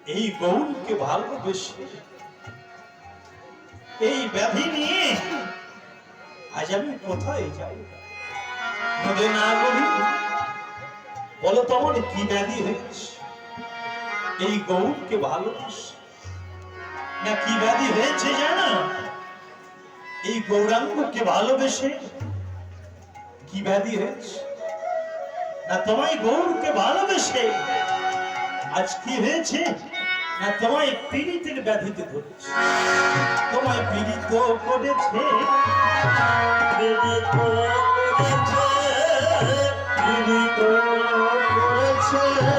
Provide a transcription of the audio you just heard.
এই গৌরকে ভালোবেসে এই ব্যাধি নিয়ে আজ আমি কোথায় যাই? মনে না করি বলো তোমার কি ব্যাধি হয়েছে? এই গৌরকে ভালোবাসে না কি ব্যাধি হয়েছে জানো? এই গৌরাঙ্গকে ভালোবেসে কি ব্যাধি হয়েছে না তোমায় গৌরকে ভালোবেসে আজ কি হয়েছে না তোমায় পীড়িতের ব্যাধিতে ধরেছে। তোমায় পীড়িত করেছে, পীড়িত করেছে, পীড়িত করেছে